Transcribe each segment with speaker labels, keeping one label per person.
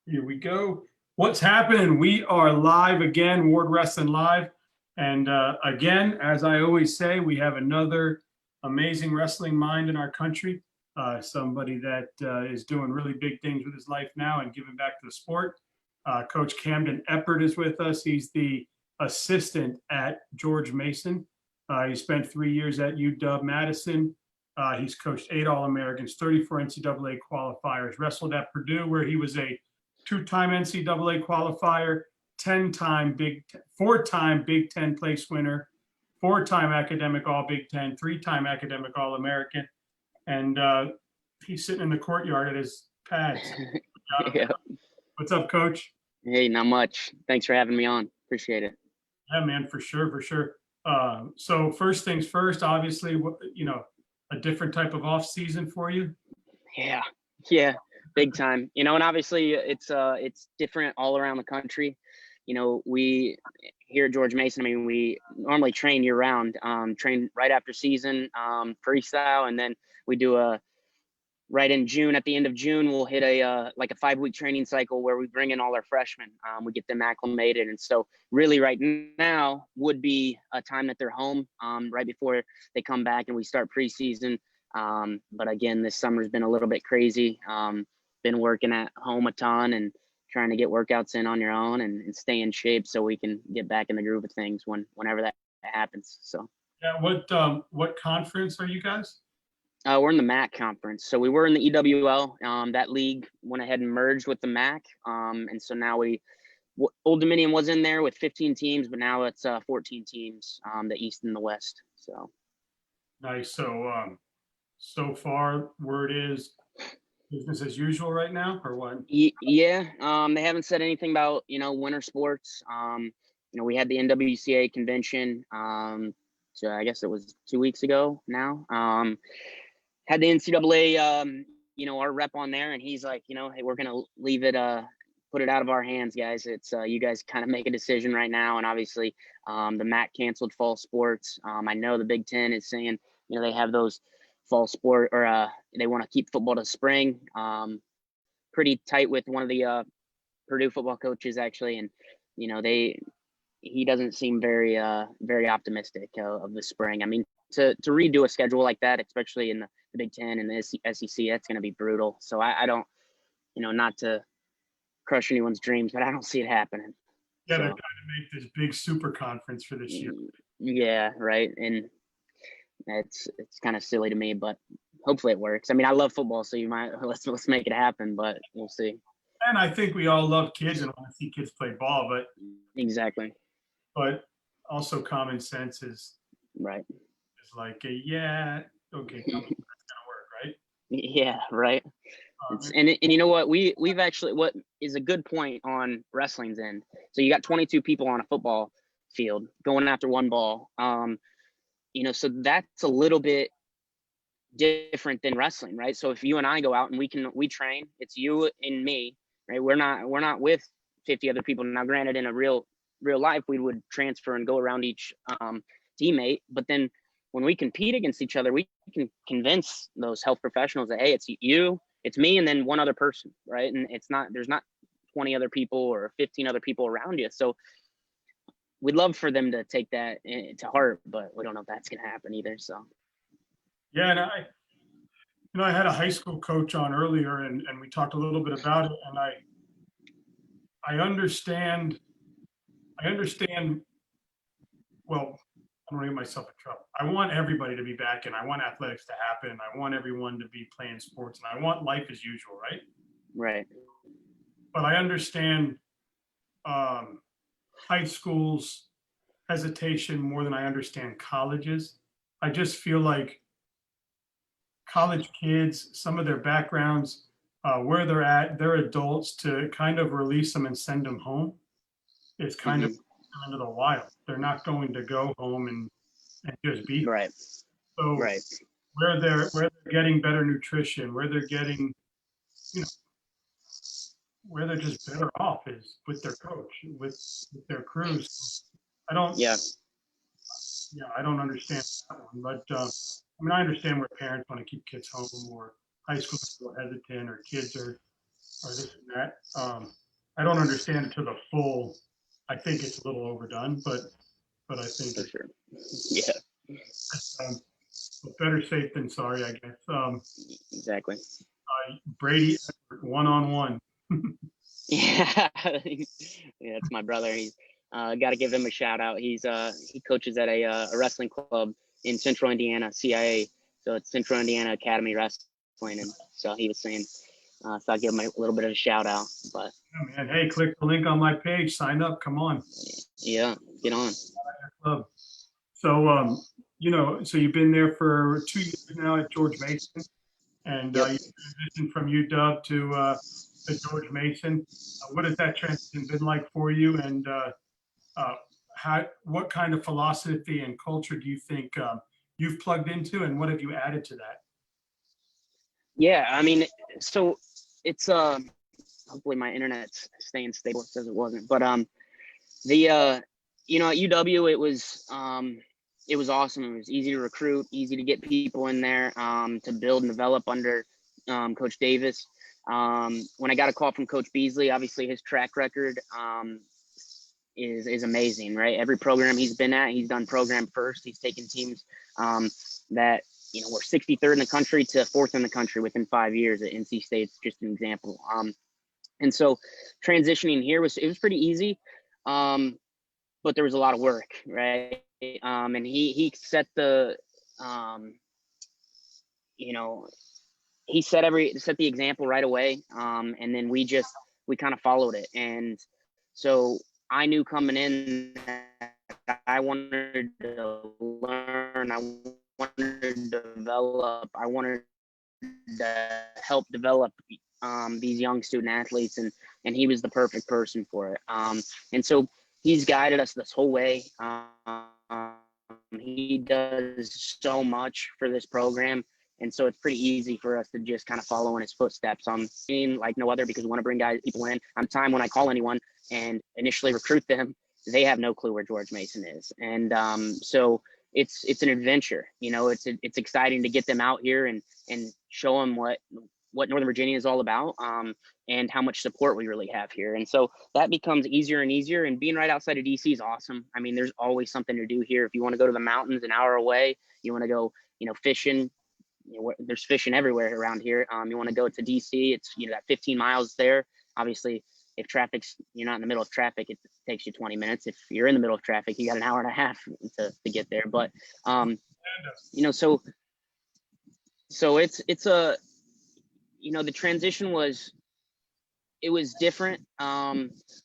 Speaker 1: Here we go. What's happening? We are live again, Ward Wrestling Live. And again, as I always say, we have another amazing wrestling mind in our country. Somebody that is doing really big things with his life now and giving back to the sport. Coach Camden Eppert is with us. He's the assistant at George Mason. He spent 3 years at UW-Madison. He's coached 8 All-Americans, 34 NCAA qualifiers, wrestled at Purdue, where he was a 2-time NCAA qualifier, 4-time Big Ten place winner, 4-time academic All Big Ten, 3-time academic All-American. And he's sitting in the courtyard at his pads.
Speaker 2: Yeah.
Speaker 1: What's up, Coach?
Speaker 2: Hey, not much. Thanks for having me on. Appreciate it.
Speaker 1: Yeah, man, for sure. So first things first, obviously, a different type of off season for you.
Speaker 2: Yeah, big time. And obviously it's different all around the country. We here at George Mason, we normally train year round, train right after season, freestyle, and then we do right in June, at the end of June, we'll hit a 5-week training cycle where we bring in all our freshmen. We get them acclimated. And so really right now would be a time that they're home right before they come back and we start preseason. But again, this summer's been a little bit crazy. Been working at home a ton and trying to get workouts in on your own and stay in shape so we can get back in the groove of things whenever that happens. So
Speaker 1: yeah, what conference are you guys?
Speaker 2: We're in the MAC conference. So we were in the EWL. That league went ahead and merged with the MAC. And so now Old Dominion was in there with 15 teams, but now it's 14 teams, the East and the West. So
Speaker 1: nice. So far, word is business as usual right now, or what?
Speaker 2: Yeah. They haven't said anything about, winter sports. We had the NWCA convention. So I guess it was 2 weeks ago now. Had the NCAA, our rep on there, and he's like, hey, we're going to leave it, put it out of our hands, guys. It's you guys kind of make a decision right now. And obviously the MAC canceled fall sports. I know the Big Ten is saying, they have those fall sport, or they want to keep football to spring. Pretty tight with one of the Purdue football coaches, actually. And, he doesn't seem very, very optimistic of the spring. To redo a schedule like that, especially in the Big Ten and the SEC, that's going to be brutal. So I don't, not to crush anyone's dreams, but I don't see it happening.
Speaker 1: Yeah, they're trying to make this big super conference for this year.
Speaker 2: Yeah, right. And it's kind of silly to me, but hopefully it works. I love football, so let's make it happen, but we'll see.
Speaker 1: And I think we all love kids and want to see kids play ball, but
Speaker 2: exactly.
Speaker 1: But also common sense is
Speaker 2: right.
Speaker 1: It's like, yeah, okay, that's gonna work, right?
Speaker 2: Yeah, right. And you know what? We've actually, what is a good point on wrestling's end. So you got 22 people on a football field going after one ball. So that's a little bit different than wrestling, right? So if you and I go out and we train, it's you and me, right? We're not with 50 other people. Now, granted, in a real life, we would transfer and go around each teammate, but then when we compete against each other, we can convince those health professionals that, hey, it's you, it's me, and then one other person, right? And there's not 20 other people or 15 other people around you. So we'd love for them to take that to heart, but we don't know if that's going to happen either. So
Speaker 1: yeah, and I had a high school coach on earlier, and we talked a little bit about it, and I understand. Well, I don't want to get myself in trouble. I want everybody to be back, and I want athletics to happen. I want everyone to be playing sports, and I want life as usual, right?
Speaker 2: Right.
Speaker 1: But I understand high schools' hesitation more than I understand colleges. I just feel like college kids, some of their backgrounds, where they're at, they're adults, to kind of release them and send them home. It's kind of into the wild. They're not going to go home and just be
Speaker 2: right.
Speaker 1: So
Speaker 2: right.
Speaker 1: where they're getting better nutrition, where they're getting, where they're just better off is with their coach, with their crews. I don't understand that one, but I understand where parents want to keep kids home, or high school people are hesitant, or kids are or this and that. I don't understand it to the full. I think it's a little overdone, but I think
Speaker 2: For sure. Yeah,
Speaker 1: um, better safe than sorry, I guess.
Speaker 2: exactly.
Speaker 1: Brady, one-on-one.
Speaker 2: Yeah, yeah, it's my brother. He's got to give him a shout out. He coaches at a wrestling club in Central Indiana, CIA. So it's Central Indiana Academy Wrestling, and so he was saying, so I'll give him a little bit of a shout out. But
Speaker 1: Yeah, man. Hey, click the link on my page. Sign up. Come on.
Speaker 2: yeah, get on.
Speaker 1: Club. So, so you've been there for 2 years now at George Mason, and
Speaker 2: Yep.
Speaker 1: you transitioned from UW to George Mason. What has that transition been like for you, and what kind of philosophy and culture do you think you've plugged into, and what have you added to that?
Speaker 2: Yeah, I mean, so it's hopefully my internet's staying stable. It says it wasn't, but the at UW it was awesome. It was easy to recruit, easy to get people in there, to build and develop under Coach Davis. When I got a call from Coach Beasley, obviously his track record is amazing, right? Every program he's been at, he's done program first. He's taken teams that were 63rd in the country to 4th in the country within 5 years at NC State's just an example. And so transitioning here was pretty easy, but there was a lot of work, right? And he set the he set the example right away, and then we kind of followed it. And so I knew coming in that I wanted to learn, I wanted to develop, I wanted to help develop these young student athletes, and he was the perfect person for it. And so he's guided us this whole way. He does so much for this program. And so it's pretty easy for us to just kind of follow in his footsteps. Being like no other, because we want to bring people in. On time when I call anyone and initially recruit them, they have no clue where George Mason is. And so it's an adventure. It's exciting to get them out here and show them what Northern Virginia is all about, and how much support we really have here. And so that becomes easier and easier. And being right outside of DC is awesome. I mean, there's always something to do here. If you want to go to the mountains an hour away, you want to go, fishing. There's fishing everywhere around here. You want to go to DC, it's that 15 miles there. Obviously, if you're not in the middle of traffic, it takes you 20 minutes. If you're in the middle of traffic, you got an hour and a half to get there. But so it's the transition was different,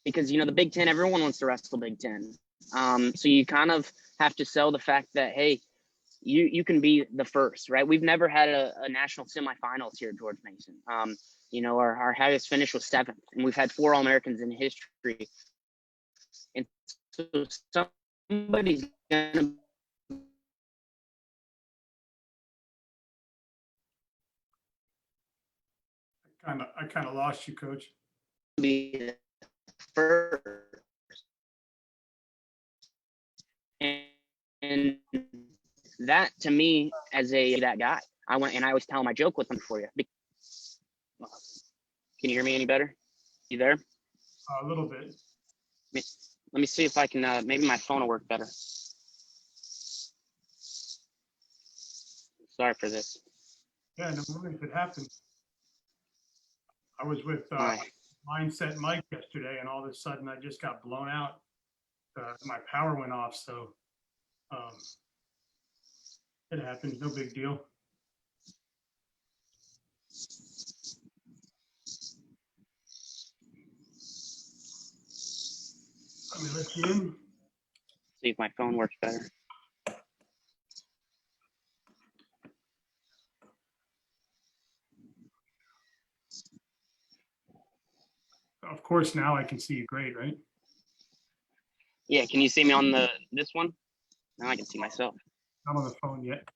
Speaker 2: because the Big Ten, everyone wants to wrestle Big Ten. So you kind of have to sell the fact that, hey, you can be the first, right? We've never had a national semifinals here at George Mason. Our highest finish was 7th, and we've had 4 All-Americans in history. And so somebody's gonna
Speaker 1: I kind of lost you, Coach.
Speaker 2: be the first. And that, to me, as that guy, I always tell him I joke with him for you. Can you hear me any better? You there?
Speaker 1: A little bit.
Speaker 2: Let me see if I can, maybe my phone will work better. Sorry for this.
Speaker 1: Yeah, no worries. It happens. I was with
Speaker 2: Right.
Speaker 1: Mindset Mike yesterday, and all of a sudden I just got blown out. My power went off, so it happens. No big deal. Let me let you in.
Speaker 2: See if my phone works better.
Speaker 1: Of course, now I can see you great, right?
Speaker 2: Yeah, can you see me on this one? Now I can see myself.
Speaker 1: Not on the phone yet.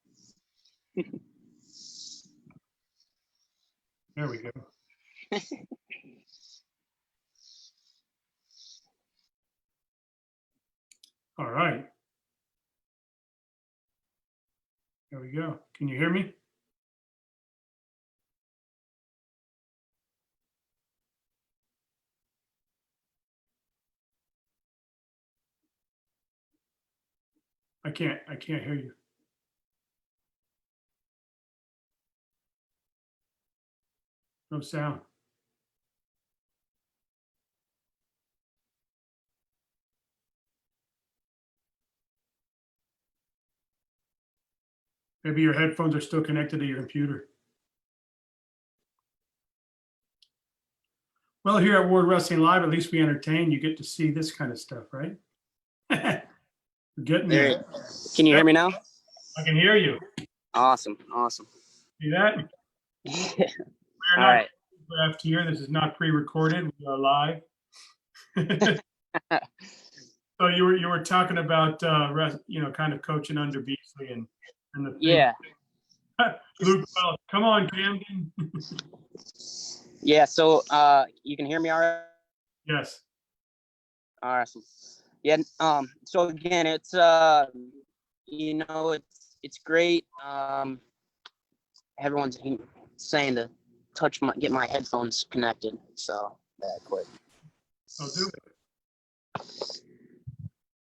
Speaker 1: There we go. All right. There we go. Can you hear me? I can't hear you. No sound. Maybe your headphones are still connected to your computer. Well, here at Ward Wrestling Live, at least we entertain. You get to see this kind of stuff, right? We're getting there.
Speaker 2: Can you hear me now?
Speaker 1: I can hear you.
Speaker 2: Awesome.
Speaker 1: See that?
Speaker 2: Yeah.
Speaker 1: We're
Speaker 2: All right.
Speaker 1: not here. This is not pre-recorded. We are live. So you were talking about kind of coaching under Beasley and the
Speaker 2: Yeah.
Speaker 1: Luke, well, come on, Camden.
Speaker 2: Yeah. So you can hear me all right?
Speaker 1: Yes.
Speaker 2: Awesome. Yeah. So again, it's it's great. Everyone's saying to get my headphones connected. So that quick.
Speaker 1: I'll do it.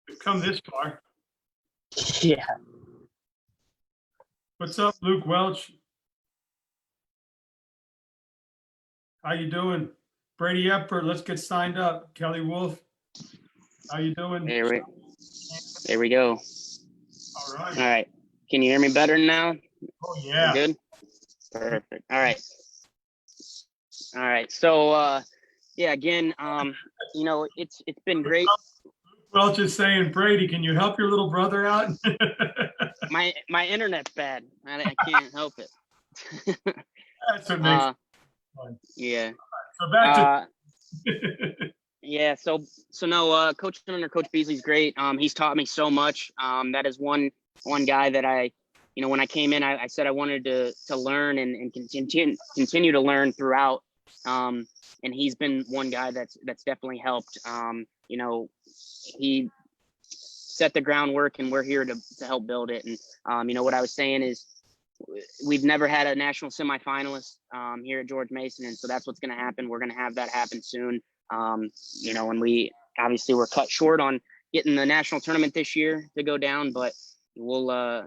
Speaker 1: We've come this far.
Speaker 2: Yeah.
Speaker 1: What's up, Luke Welch? How you doing? Brady Eppert, let's get signed up. Kelly Wolf, how you doing?
Speaker 2: There we go.
Speaker 1: All right.
Speaker 2: All right. Can you hear me better now?
Speaker 1: Oh yeah.
Speaker 2: Good. Perfect. All right. So yeah, again, it's been great.
Speaker 1: Welch is saying, Brady, can you help your little brother out?
Speaker 2: My internet's bad. I can't help it.
Speaker 1: That's what makes it fun.
Speaker 2: Yeah.
Speaker 1: So back to
Speaker 2: yeah, so no, coaching under Coach Beasley's great. He's taught me so much. That is one guy that when I came in, I said I wanted to learn and continue to learn throughout. And he's been one guy that's definitely helped. He set the groundwork, and we're here to help build it. And what I was saying is, we've never had a national semifinalist here at George Mason, and so that's what's going to happen. We're going to have that happen soon. And we obviously were cut short on getting the national tournament this year to go down, but we'll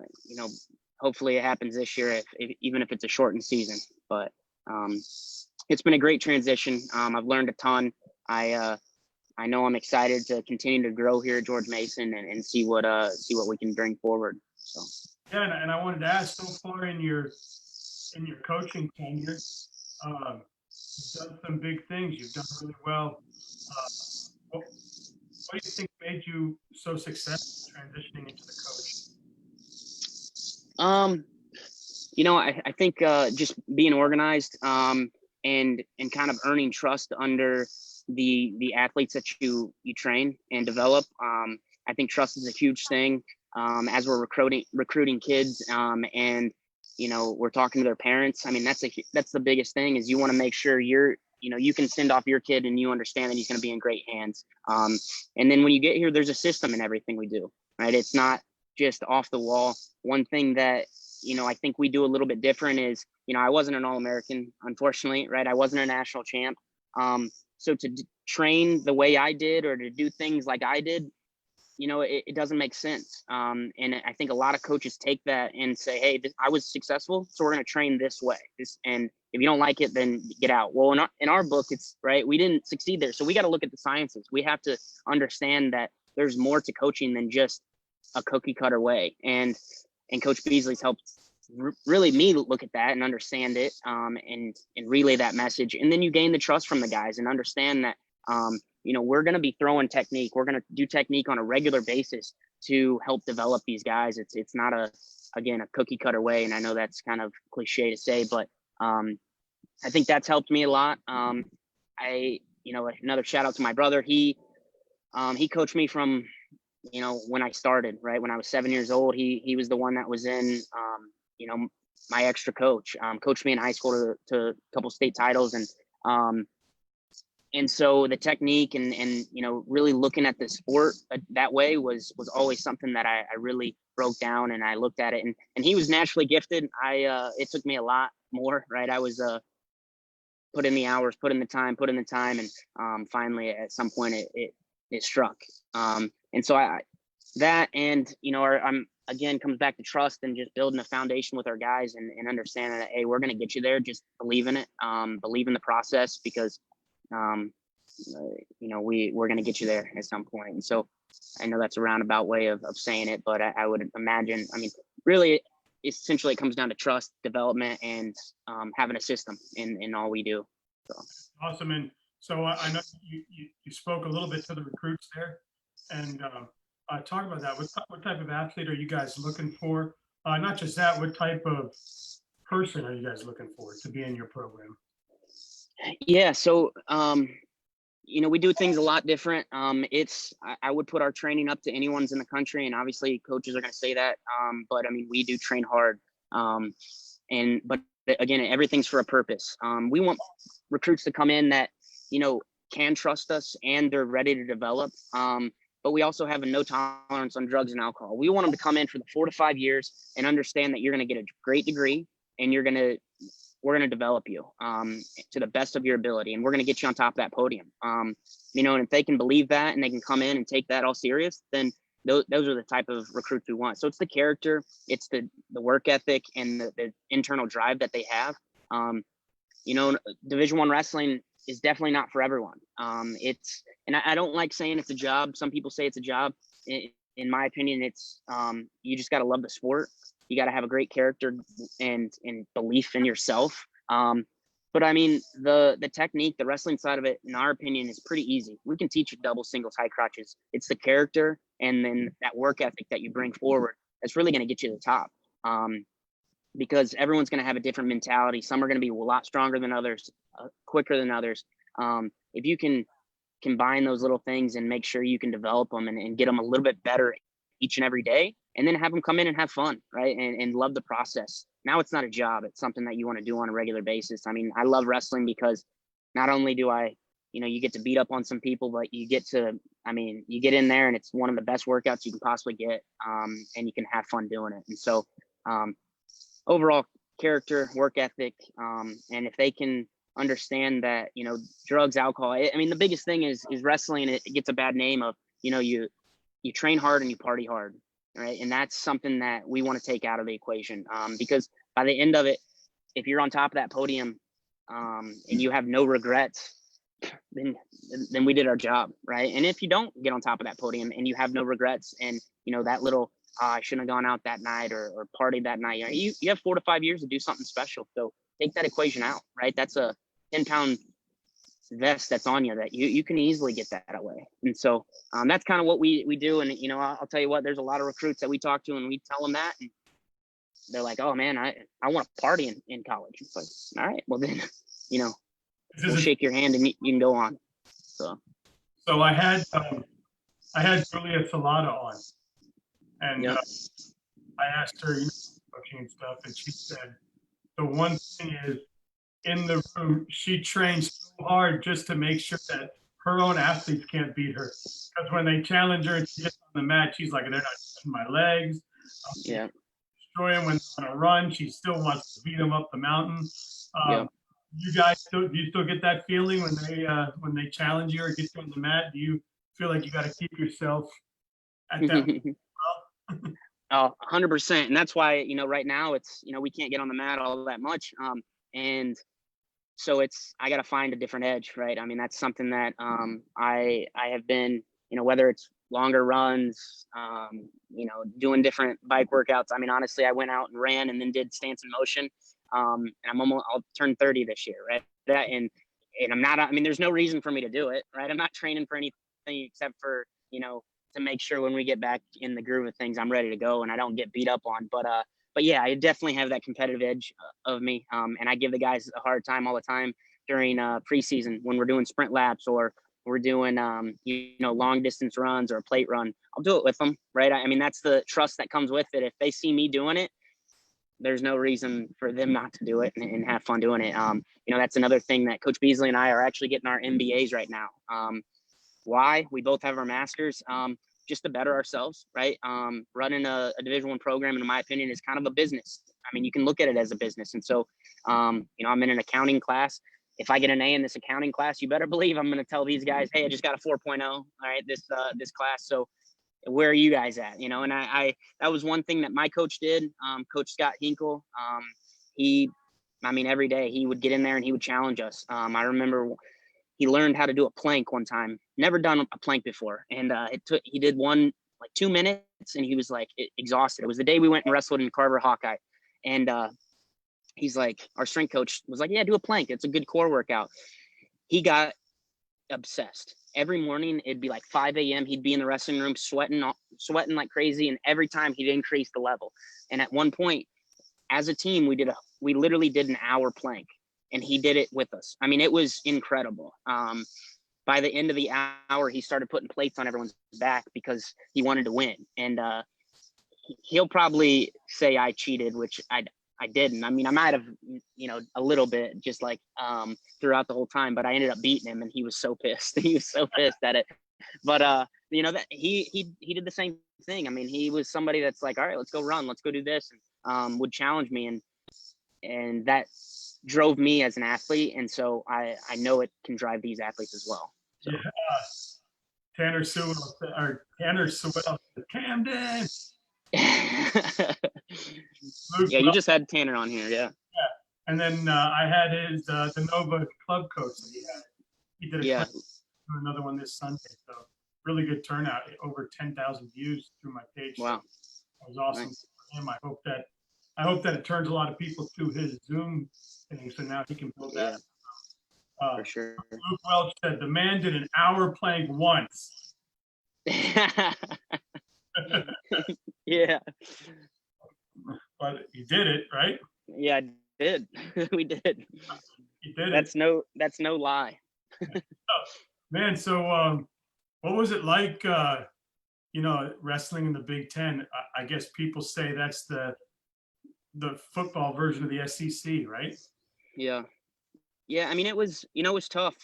Speaker 2: hopefully it happens this year, even if it's a shortened season. But it's been a great transition. I've learned a ton. I know I'm excited to continue to grow here at George Mason and see what we can bring forward. So.
Speaker 1: Yeah, and I wanted to ask, so far in your coaching tenure, you've done some big things. You've done really well. What do you think made you so successful transitioning into the coach?
Speaker 2: I think just being organized and kind of earning trust under the athletes that you train and develop. I think trust is a huge thing. As we're recruiting kids, and we're talking to their parents. I mean, that's the biggest thing, is you want to make sure you can send off your kid and you understand that he's going to be in great hands. And then when you get here, there's a system in everything we do, right? It's not just off the wall. One thing that I think we do a little bit different is, I wasn't an All-American, unfortunately, right? I wasn't a national champ. So to train the way I did, or to do things like I did, it doesn't make sense. And I think a lot of coaches take that and say, hey, I was successful, so we're going to train this way. And if you don't like it, then get out. Well, in our book, it's right. We didn't succeed there. So we got to look at the sciences. We have to understand that there's more to coaching than just a cookie cutter way. And Coach Beasley's helped really me look at that and understand it, and relay that message. And then you gain the trust from the guys and understand that, we're going to be throwing technique. We're going to do technique on a regular basis to help develop these guys. It's not a cookie cutter way. And I know that's kind of cliche to say, but I think that's helped me a lot. Another shout out to my brother. He coached me from, when I started, right? When I was 7 years old, he was the one that was in, my extra coach, coached me in high school to a couple state titles. And so the technique and really looking at the sport that way was always something that I really broke down, and I looked at it, and he was naturally gifted. It took me a lot more, right? I was put in the hours, put in the time, and finally at some point it struck. And so that, and I'm again comes back to trust and just building a foundation with our guys and understanding that, hey, we're going to get you there. Just believe in it, believe in the process, because we're going to get you there at some point. And so I know that's a roundabout way of saying it, but I would imagine, really, essentially it comes down to trust, development, and having a system in all we do. So.
Speaker 1: Awesome. And so I know you spoke a little bit to the recruits there, and talk about that. What type of athlete are you guys looking for? Not just that, what type of person are you guys looking for to be in your program?
Speaker 2: Yeah, so we do things a lot different. I would put our training up to anyone's in the country, and obviously coaches are going to say that. But we do train hard. But again, everything's for a purpose. We want recruits to come in that can trust us and they're ready to develop. But we also have a no tolerance on drugs and alcohol. We want them to come in for the 4 to 5 years and understand that you're going to get a great degree, and we're going to develop you to the best of your ability, and we're going to get you on top of that podium. And if they can believe that and they can come in and take that all serious, then those are the type of recruits we want. So it's the character, it's the work ethic, and the internal drive that they have. Division I wrestling is definitely not for everyone. And I don't like saying it's a job. Some people say it's a job. In my opinion, it's you just got to love the sport. You got to have a great character and belief in yourself. But the technique, the wrestling side of it, in our opinion, is pretty easy. We can teach you double, singles, high crotches. It's the character and then that work ethic that you bring forward that's really going to get you to the top. Because everyone's going to have a different mentality. Some are going to be a lot stronger than others, quicker than others. If you can combine those little things and make sure you can develop them and get them a little bit better each and every day, and then have them come in and have fun, right? And love the process. Now it's not a job. It's something that you want to do on a regular basis. I love wrestling because not only do you get to beat up on some people, but you get in there and it's one of the best workouts you can possibly get. And you can have fun doing it. And so, overall character, work ethic, and if they can understand that drugs, alcohol, the biggest thing is wrestling. It gets a bad name of you train hard and you party hard, right? And that's something that we want to take out of the equation, because by the end of it, if you're on top of that podium and you have no regrets, then we did our job, right? And if you don't get on top of that podium and you have no regrets, and that little I shouldn't have gone out that night or partied that night. You have 4 to 5 years to do something special. So take that equation out, right? That's a 10-pound vest that's on you that you can easily get that away. And so that's kind of what we do. And, I'll tell you what, there's a lot of recruits that we talk to and we tell them that. And they're like, oh, man, I want to party in college. It's like, all right, well, then, we'll shake your hand and you can go on. So
Speaker 1: I had Julia Salata on. And I asked her, coaching and stuff, and she said the one thing is in the room, she trains so hard just to make sure that her own athletes can't beat her. Because when they challenge her and she gets on the mat, she's like, they're not touching my legs.
Speaker 2: Yeah.
Speaker 1: Destroy them when they're on a run. She still wants to beat them up the mountain. You guys do you still get that feeling when they challenge you or get you on the mat? Do you feel like you got to keep yourself at that?
Speaker 2: 100%. And that's why, right now it's, we can't get on the mat all that much. And so I got to find a different edge, right? That's something that I have been, whether it's longer runs, doing different bike workouts. Honestly, I went out and ran and then did stance and motion. And I'll turn 30 this year, right? And I'm not, there's no reason for me to do it, right? I'm not training for anything except for, to make sure when we get back in the groove of things, I'm ready to go and I don't get beat up on. But yeah, I definitely have that competitive edge of me. And I give the guys a hard time all the time during preseason when we're doing sprint laps or we're doing, long distance runs or a plate run. I'll do it with them, right? That's the trust that comes with it. If they see me doing it, there's no reason for them not to do it and have fun doing it. That's another thing that Coach Beasley and I are actually getting our MBAs right now. Why? We both have our masters, just to better ourselves, right? Running a Division I program, in my opinion, is kind of a business. You can look at it as a business. And so, I'm in an accounting class. If I get an A in this accounting class, you better believe I'm going to tell these guys, hey, I just got a 4.0. All right, this class. So where are you guys at? You know, and I that was one thing that my coach did, Coach Scott Hinkle. Every day he would get in there and he would challenge us. I remember he learned how to do a plank one time, never done a plank before. And he did one like 2 minutes and he was like exhausted. It was the day we went and wrestled in Carver Hawkeye. And he's like, our strength coach was like, yeah, do a plank. It's a good core workout. He got obsessed. Every morning it'd be like 5 a.m. He'd be in the wrestling room sweating like crazy. And every time he'd increase the level. And at one point as a team, we literally did an hour plank and he did it with us. I mean, it was incredible. By the end of the hour, he started putting plates on everyone's back because he wanted to win. And he'll probably say I cheated, which I didn't. I mean, I might have, a little bit, just like throughout the whole time, but I ended up beating him and he was so pissed. He was so pissed at it. But that he did the same thing. I mean, he was somebody that's like, all right, let's go run, let's go do this, and would challenge me, and that drove me as an athlete. And so I know it can drive these athletes as well. So.
Speaker 1: Yeah. Tanner Sewell, Camden.
Speaker 2: Yeah, you just had Tanner on here, yeah.
Speaker 1: Yeah, and then I had his the Nova club coach that he had. He did another one this Sunday, so really good turnout. Over 10,000 views through my page.
Speaker 2: Wow,
Speaker 1: that was awesome
Speaker 2: nice.
Speaker 1: for him. I hope that it turns a lot of people to his Zoom thing, so now he can build that.
Speaker 2: For sure.
Speaker 1: Luke Welch said the man did an hour plank once.
Speaker 2: Yeah.
Speaker 1: But he did it, right?
Speaker 2: Yeah, I did. We did.
Speaker 1: He did
Speaker 2: That's no lie.
Speaker 1: Man, so what was it like, wrestling in the Big Ten? I guess people say that's the football version of the SEC, right?
Speaker 2: Yeah. Yeah, I mean, it was tough.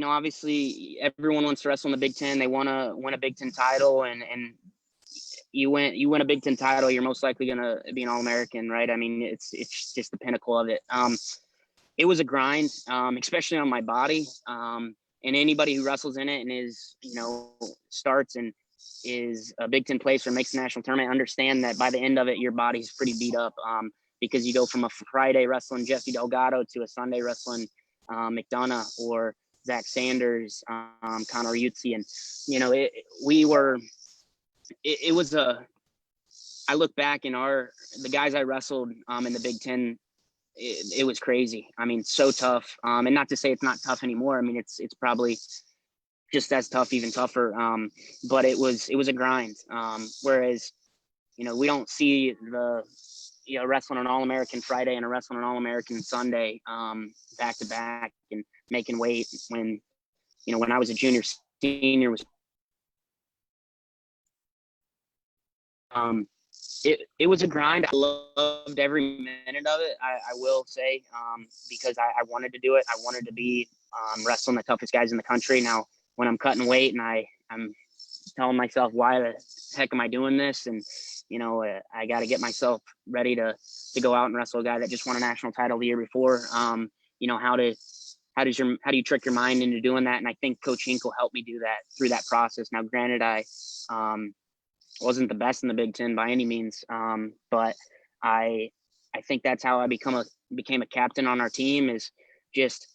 Speaker 2: Obviously everyone wants to wrestle in the Big Ten. They want to win a Big Ten title, and you win a Big Ten title, you're most likely going to be an All-American, right? I mean, it's just the pinnacle of it. It was a grind, especially on my body. And anybody who wrestles in it and is, starts and is a Big Ten placer, makes the national tournament, understand that by the end of it, your body's pretty beat up. Because you go from a Friday wrestling Jesse Delgado to a Sunday wrestling McDonough or Zach Sanders, Connor Yutzi. And, I look back in the guys I wrestled in the Big Ten, it was crazy. I mean, so tough. And not to say it's not tough anymore. I mean, it's probably just as tough, even tougher. But it was a grind. Whereas, we don't see wrestling an All-American Friday and a wrestling an All-American Sunday back to back and making weight when I was a junior, senior was it was a grind. I loved every minute of it. I will say, because I wanted to do it. I wanted to be wrestling the toughest guys in the country. Now, when I'm cutting weight and I'm telling myself, why the heck am I doing this? And I got to get myself ready to go out and wrestle a guy that just won a national title the year before. How do you trick your mind into doing that? And I think Coach Hinkle helped me do that through that process. Now, granted, I wasn't the best in the Big Ten by any means, but I think that's how I became a captain on our team, is just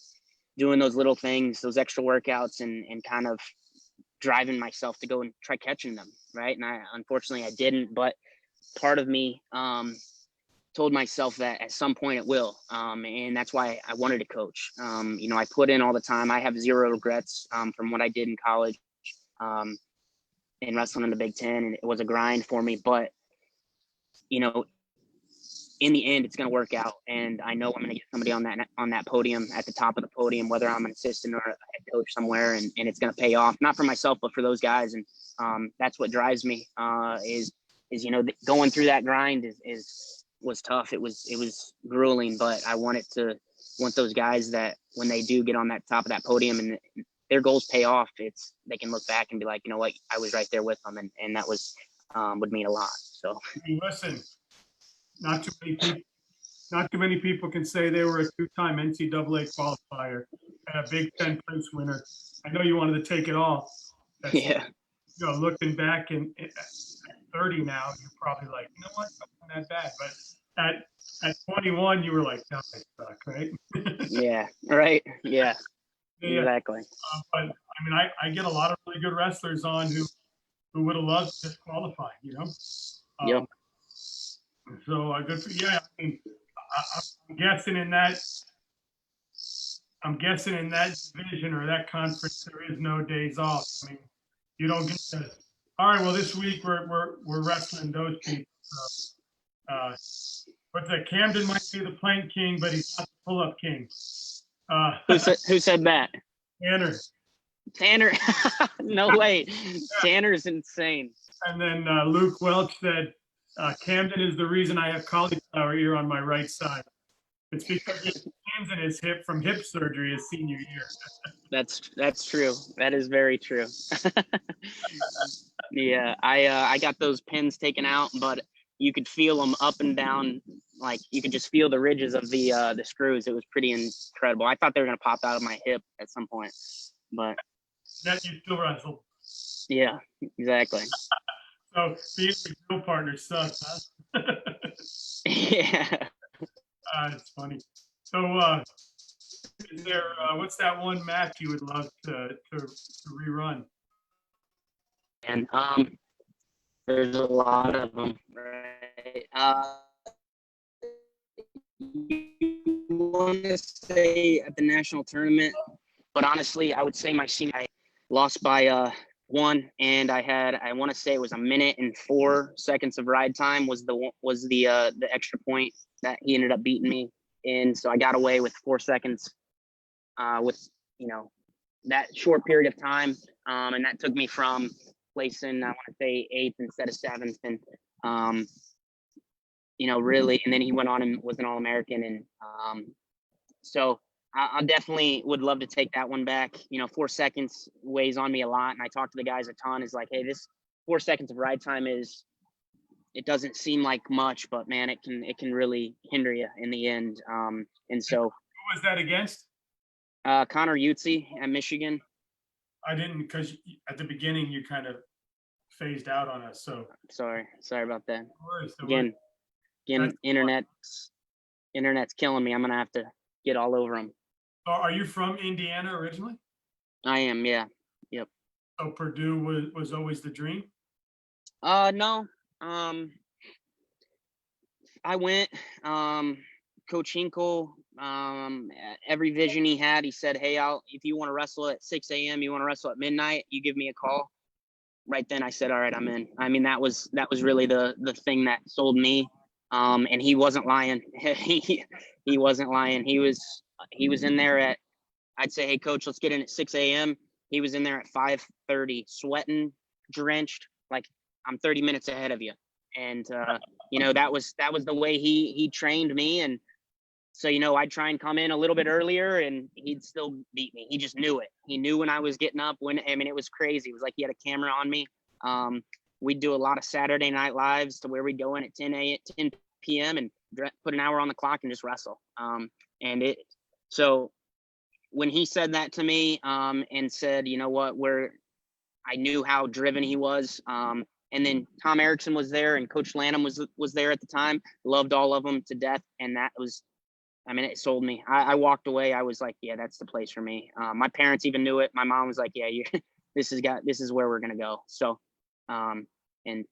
Speaker 2: doing those little things, those extra workouts, and kind of driving myself to go and try catching them, right? And unfortunately I didn't, but part of me told myself that at some point it will, and that's why I wanted to coach. I put in all the time. I have zero regrets from what I did in college, in wrestling in the Big Ten, and it was a grind for me, but in the end, it's going to work out. And I know I'm going to get somebody on that podium, at the top of the podium, whether I'm an assistant or a head coach somewhere, and it's going to pay off, not for myself, but for those guys. And that's what drives me, is going through that grind was tough. It was grueling, but I want those guys that when they do get on that top of that podium and their goals pay off, they can look back and be like, you know what, I was right there with them. And that would mean a lot. So
Speaker 1: listen, not too many people can say they were a two-time NCAA qualifier and a Big Ten place winner. I know you wanted to take it all. That's,
Speaker 2: Yeah.
Speaker 1: looking back at 30 now, you're probably like, you know what, that wasn't that bad. But at 21, you were like, no, I suck, right?
Speaker 2: Yeah. Right. Yeah.
Speaker 1: Yeah.
Speaker 2: Exactly.
Speaker 1: But I mean, I get a lot of really good wrestlers on who would have loved to qualify,
Speaker 2: Yep.
Speaker 1: So good for yeah. I mean, I'm guessing in that. I'm guessing in that division or that conference, there is no days off. I mean, you don't get to. All right, well, this week we're wrestling those people. So, but the Camden might be the plank king, but he's not the pull-up king.
Speaker 2: Who said that?
Speaker 1: Tanner.
Speaker 2: Tanner. No way. Tanner's insane.
Speaker 1: And then Luke Welch said, Camden is the reason I have cauliflower ear on my right side. It's because he has hands in his hip from hip surgery his senior year.
Speaker 2: That's true. That is very true. Yeah, I got those pins taken out, but you could feel them up and down. Like you could just feel the ridges of the screws. It was pretty incredible. I thought they were gonna pop out of my hip at some point, but
Speaker 1: That you still wrestle.
Speaker 2: yeah, exactly.
Speaker 1: So being a drill partner sucks, huh?
Speaker 2: Yeah.
Speaker 1: It's funny. So is there what's that one match you would love to rerun?
Speaker 2: And there's a lot of them, right? You want to say at the national tournament, but honestly, I would say my senior I lost by 1, and I want to say it was a minute and 4 seconds of ride time was the extra point that he ended up beating me in. So I got away with 4 seconds with that short period of time, and that took me from placing I want to say 8th instead of 7th, and really, and then he went on and was an All-American, and so I definitely would love to take that one back. 4 seconds weighs on me a lot, and I talk to the guys a ton. Is like, hey, this 4 seconds of ride time it doesn't seem like much, but man, it can really hinder you in the end. And so,
Speaker 1: Who was that against?
Speaker 2: Connor Utzi at Michigan.
Speaker 1: I didn't, because at the beginning you kind of phased out on us. So
Speaker 2: sorry about that.
Speaker 1: No
Speaker 2: Again, internet's killing me. I'm gonna have to get all over them.
Speaker 1: Are you from Indiana originally?
Speaker 2: I am, yeah. Yep.
Speaker 1: So Purdue was always the dream?
Speaker 2: No. I went, Coach Hinkle, every vision he had, he said, hey, if you want to wrestle at 6 a.m., you want to wrestle at midnight, you give me a call. Right then I said, all right, I'm in. I mean, that was really the thing that sold me. And he wasn't lying. He wasn't lying. He was in there at, I'd say, hey coach, let's get in at 6 a.m. He was in there at 5:30, sweating, drenched, like I'm 30 minutes ahead of you. And that was the way he trained me. And so, I'd try and come in a little bit earlier and he'd still beat me. He just knew it. He knew when I was getting up, it was crazy. It was like he had a camera on me. We'd do a lot of Saturday night lives to where we'd go in at 10 p.m. and put an hour on the clock and just wrestle. So when he said that to me, and said, you know what, I knew how driven he was. And then Tom Erickson was there and Coach Lanham was there at the time. Loved all of them to death. And that was, it sold me. I walked away. I was like, yeah, that's the place for me. My parents even knew it. My mom was like, yeah, this is where we're going to go. So, and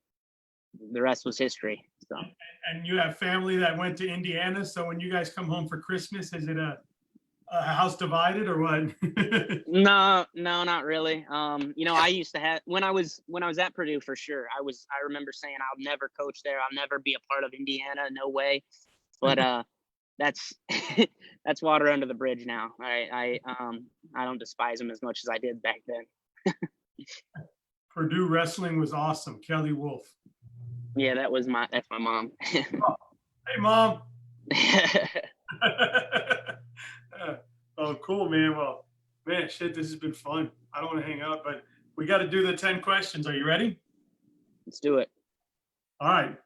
Speaker 2: the rest was history. So.
Speaker 1: And you have family that went to Indiana. So when you guys come home for Christmas, is it a house divided or what?
Speaker 2: No, not really. I used to have, when I was at Purdue, for sure. I remember saying, I'll never coach there. I'll never be a part of Indiana. No way. But, that's water under the bridge now. I don't despise them as much as I did back then.
Speaker 1: Purdue wrestling was awesome. Kelly Wolf.
Speaker 2: Yeah, that's my mom.
Speaker 1: Oh, hey, Mom. Oh, cool, man. Well, man, shit, this has been fun. I don't want to hang up, but we got to do the 10 questions. Are you ready?
Speaker 2: Let's do it.
Speaker 1: All right.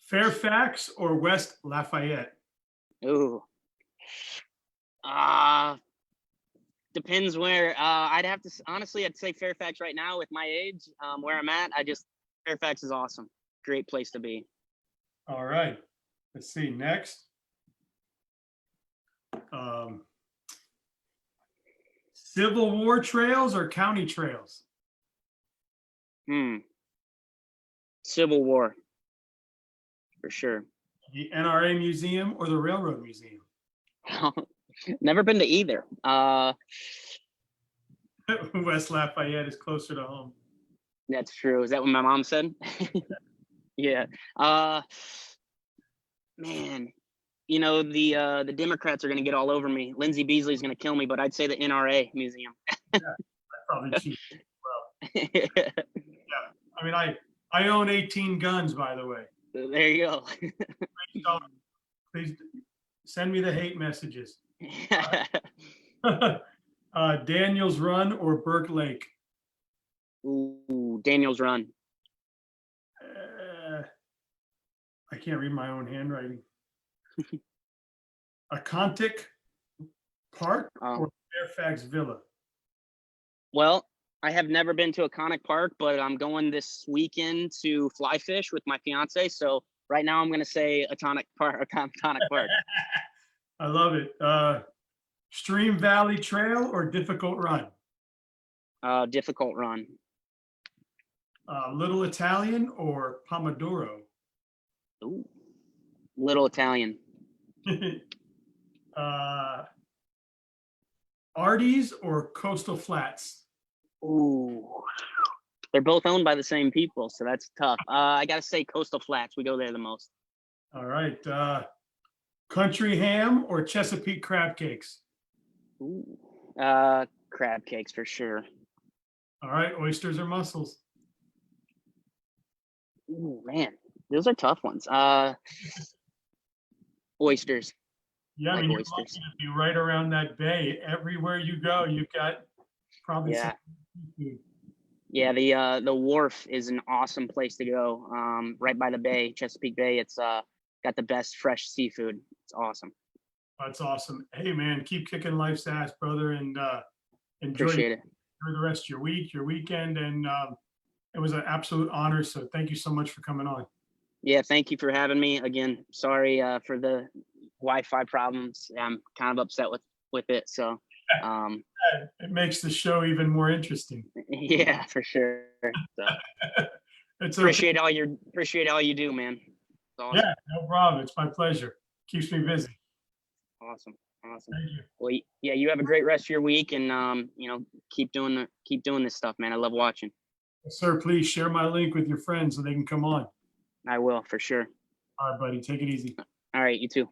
Speaker 1: Fairfax or West Lafayette?
Speaker 2: Ooh. depends where. I'd have to honestly, I'd say Fairfax right now with my age, where I'm at. Fairfax is awesome. Great place to be.
Speaker 1: All right. Let's see. Next. Civil War trails or county trails?
Speaker 2: Civil War, for sure.
Speaker 1: The NRA Museum or the Railroad Museum?
Speaker 2: Never been to either.
Speaker 1: West Lafayette is closer to home.
Speaker 2: That's true. Is that what my mom said? Yeah. Man, you know, the Democrats are going to get all over me. Lindsey Beasley's going to kill me, but I'd say the NRA Museum.
Speaker 1: Yeah, I probably cheat as well.
Speaker 2: There
Speaker 1: I mean, I own 18 guns, by the way.
Speaker 2: you go.
Speaker 1: Please send me the hate messages. Daniels Run or Burke Lake?
Speaker 2: Ooh, Daniels Run.
Speaker 1: I can't read my own handwriting. Acontic Park or Fairfax Villa?
Speaker 2: Well, I have never been to Iconic Park, but I'm going this weekend to fly fish with my fiance. So right now I'm going to say Iconic Park.
Speaker 1: I love it. Stream Valley Trail or Difficult Run?
Speaker 2: Difficult Run.
Speaker 1: Little Italian or Pomodoro?
Speaker 2: Ooh, Little Italian.
Speaker 1: Artie's or Coastal Flats?
Speaker 2: Ooh, they're both owned by the same people, so that's tough. I gotta say Coastal Flats. We go there the most.
Speaker 1: All right. Country Ham or Chesapeake Crab Cakes?
Speaker 2: Ooh, crab cakes for sure.
Speaker 1: All right. Oysters or mussels?
Speaker 2: Ooh, man, those are tough ones. Oysters.
Speaker 1: Yeah, I mean, you're lucky to be right around that bay. Everywhere you go, you've got probably some seafood.
Speaker 2: Yeah, the wharf is an awesome place to go. Right by the bay, Chesapeake Bay. It's got the best fresh seafood. It's awesome.
Speaker 1: That's awesome. Hey man, keep kicking life's ass, brother, and enjoy
Speaker 2: Appreciate it.
Speaker 1: the rest of your week, your weekend, and it was an absolute honor. So thank you so much for coming on.
Speaker 2: Yeah, thank you for having me. Again, sorry for the Wi-Fi problems. I'm kind of upset with it. So
Speaker 1: it makes the show even more interesting.
Speaker 2: Yeah, for sure. So,
Speaker 1: it's
Speaker 2: appreciate all you do, man. It's awesome.
Speaker 1: Yeah, no problem. It's my pleasure. Keeps me busy.
Speaker 2: Awesome.
Speaker 1: Thank you.
Speaker 2: Well, yeah, you have a great rest of your week, and keep doing this stuff, man. I love watching.
Speaker 1: Yes, sir, please share my link with your friends so they can come on.
Speaker 2: I will, for sure.
Speaker 1: All right, buddy. Take it easy.
Speaker 2: All right, you too.